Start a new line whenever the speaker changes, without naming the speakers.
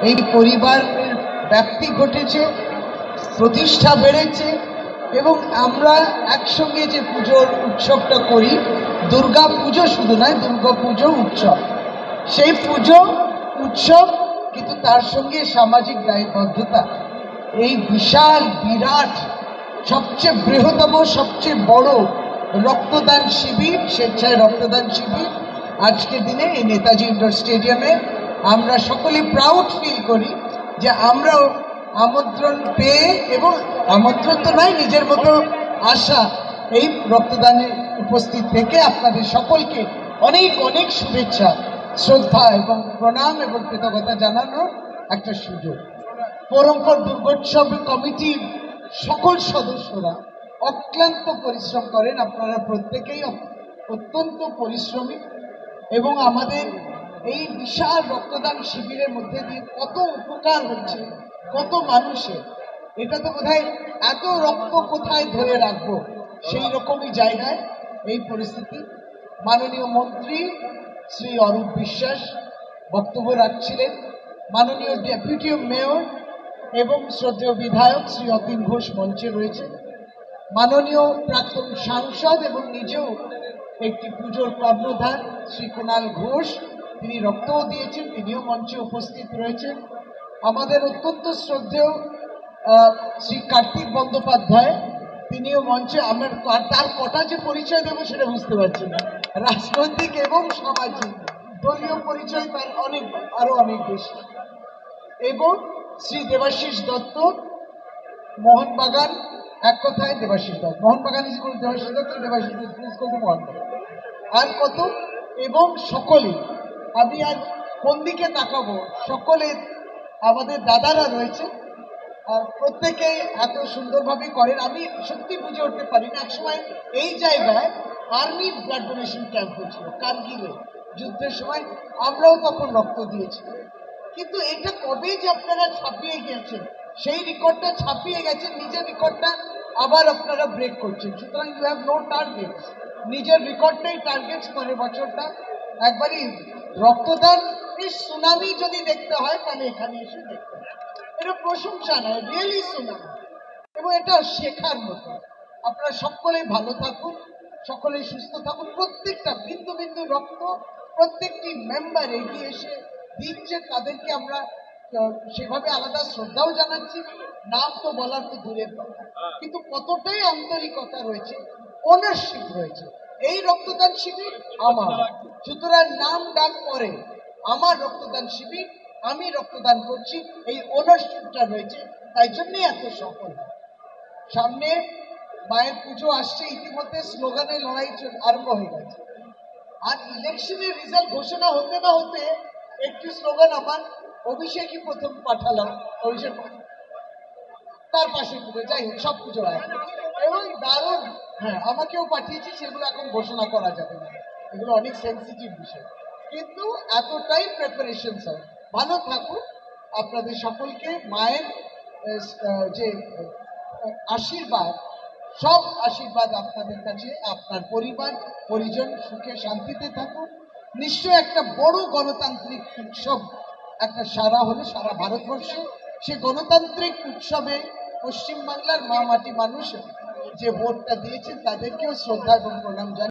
এই পরিবারের ব্যাপ্তি ঘটেছে, প্রতিষ্ঠা বেড়েছে এবং আমরা একসঙ্গে যে পুজোর উৎসবটা করি, দুর্গা পুজো শুধু নয়, দুর্গা পুজো উৎসব, সেই পুজো উৎসব কিন্তু তার সঙ্গে সামাজিক দায়বদ্ধতা, এই বিশাল বিরাট সবচেয়ে বৃহত্তম সবচেয়ে বড় রক্তদান শিবির, স্বেচ্ছায় রক্তদান শিবির আজকের দিনে এই নেতাজি ইন্ডোর স্টেডিয়ামে আমরা সকলে প্রাউড ফিল করি যে আমরাও আমন্ত্রণ পেয়ে, এবং আমন্ত্রণ তো নয়, নিজের মতো আশা, এই রক্তদানে উপস্থিত থেকে আপনাদের সকলকে অনেক অনেক শুভেচ্ছা, শ্রদ্ধা এবং প্রণাম এবং কৃতজ্ঞতা জানানোর একটা সুযোগ। পরম্পর দুর্গোৎসব কমিটির সকল সদস্যরা অক্লান্ত পরিশ্রম করেন, আপনারা প্রত্যেকেই অত্যন্ত পরিশ্রমী এবং আমাদের এই বিশাল রক্তদান শিবিরের মধ্যে দিয়ে কত উপকার হচ্ছে কত মানুষের, এটা তো বোধহয় এত রক্ত কোথায় ধরে রাখবো সেই রকমই জায়গায় এই পরিস্থিতি। মাননীয় মন্ত্রী শ্রী অরূপ বিশ্বাস বক্তব্য রাখছিলেন, মাননীয় ডেপুটি মেয়র এবং শ্রদ্ধেয় বিধায়ক শ্রী অতীন ঘোষ মঞ্চে রয়েছেন, মাননীয় প্রাক্তন সাংসদ এবং নিজেও একটি পুজোর কর্ণধার শ্রী কুণাল ঘোষ, তিনি রক্তও দিয়েছেন, তিনিও মঞ্চে উপস্থিত রয়েছেন। আমাদের অত্যন্ত শ্রদ্ধেয় শ্রী কার্তিক বন্দ্যোপাধ্যায়, তিনিও মঞ্চে। আমার তার কটা যে পরিচয় দেবো সেটা বুঝতে পারছি না, রাজনৈতিক এবং সামাজিক দলীয় পরিচয় তার অনেক, আরো অনেক বেশি। এবং শ্রী দেবাশিস দত্ত, মোহনবাগান, এক কথায় দেবাশিস দত্ত, মোহনবাগান স্কুল দেবাশিস দত্ত, দেবাশিস স্কুল মোহনবাগান, আর কত, এবং সকলে, আমি আর কোন দিকে তাকাবো, সকলে আমাদের দাদারা রয়েছে, আর প্রত্যেকেই এত সুন্দরভাবে করেন। আমি সত্যি বুঝে উঠতে পারি না, একসময় এই জায়গায় আর্মির ব্লাড ডোনেশন ক্যাম্প হয়েছিল কার্গিলে যুদ্ধের সময়, আমরাও তখন রক্ত দিয়েছি, কিন্তু এটা কবে যে আপনারা ছাপিয়ে গিয়েছেন, সেই রেকর্ডটা ছাপিয়ে গেছেন, নিজের রেকর্ডটা আবার আপনারা ব্রেক করছেন। সুতরাং ইউ হ্যাভ নো টার্গেটস, নিজের রেকর্ডটাই টার্গেটস করে বছরটা একবারই রক্তদান সুনামি যদি দেখতে হয় তাহলে এখানে এসে দেখতে হয়, এটা প্রশংসা নয়, রিয়েলি সুনামি, এবং এটা শেখার মতো। আপনারা সকলেই ভালো থাকুন, সকলেই সুস্থ থাকুন, প্রত্যেকটা বিন্দু বিন্দু রক্ত প্রত্যেকটি মেম্বার এগিয়ে এসে দিচ্ছে, তাদেরকে আমরা সেভাবে আলাদা শ্রদ্ধাও জানাচ্ছি, নাম তো বলার তো দূরের কথা, কিন্তু কতটাই আন্তরিকতা রয়েছে, ওনারশিপ রয়েছে। এই রক্তদান শিবির আমার, সুতরাং নাম ডাক পরে, আমার রক্তদান শিবির, আমি রক্তদান করছি, এই ওনারশিপটা রয়েছে, তাই জন্যই এত সফল। সামনে মায়ের পুজো আসছে, ইতিমধ্যে স্লোগানে লড়াই আরম্ভ হয়ে গেছে, আর ইলেকশনের রেজাল্ট ঘোষণা হতে না হতে একটি স্লোগান আমার অভিষেকই প্রথম পাঠালাম, অভিষেক তার পাশে পুজো, যাই হোক সব পুজো হয় এবং দারুণ, হ্যাঁ আমাকেও পাঠিয়েছি, সেগুলো এখন ঘোষণা করা যাবে না, এগুলো অনেক সেন্সিটিভ বিষয়, কিন্তু এতটাই প্রিপারেশন হয়। ভালো থাকুন, আপনাদের সকলকে মায়ের যে আশীর্বাদ, সব আশীর্বাদ আপনাদের কাছে, আপনার পরিবার পরিজন সুখে শান্তিতে থাকুন। নিশ্চয় একটা বড় গণতান্ত্রিক উৎসব একটা সারা হলে সারা ভারতবর্ষে, সে গণতান্ত্রিক উৎসবে পশ্চিমবাংলার মা মাটি মানুষ যে ভোটটা দিয়েছেন তাদেরকেও শ্রদ্ধা এবং প্রণাম জানাই।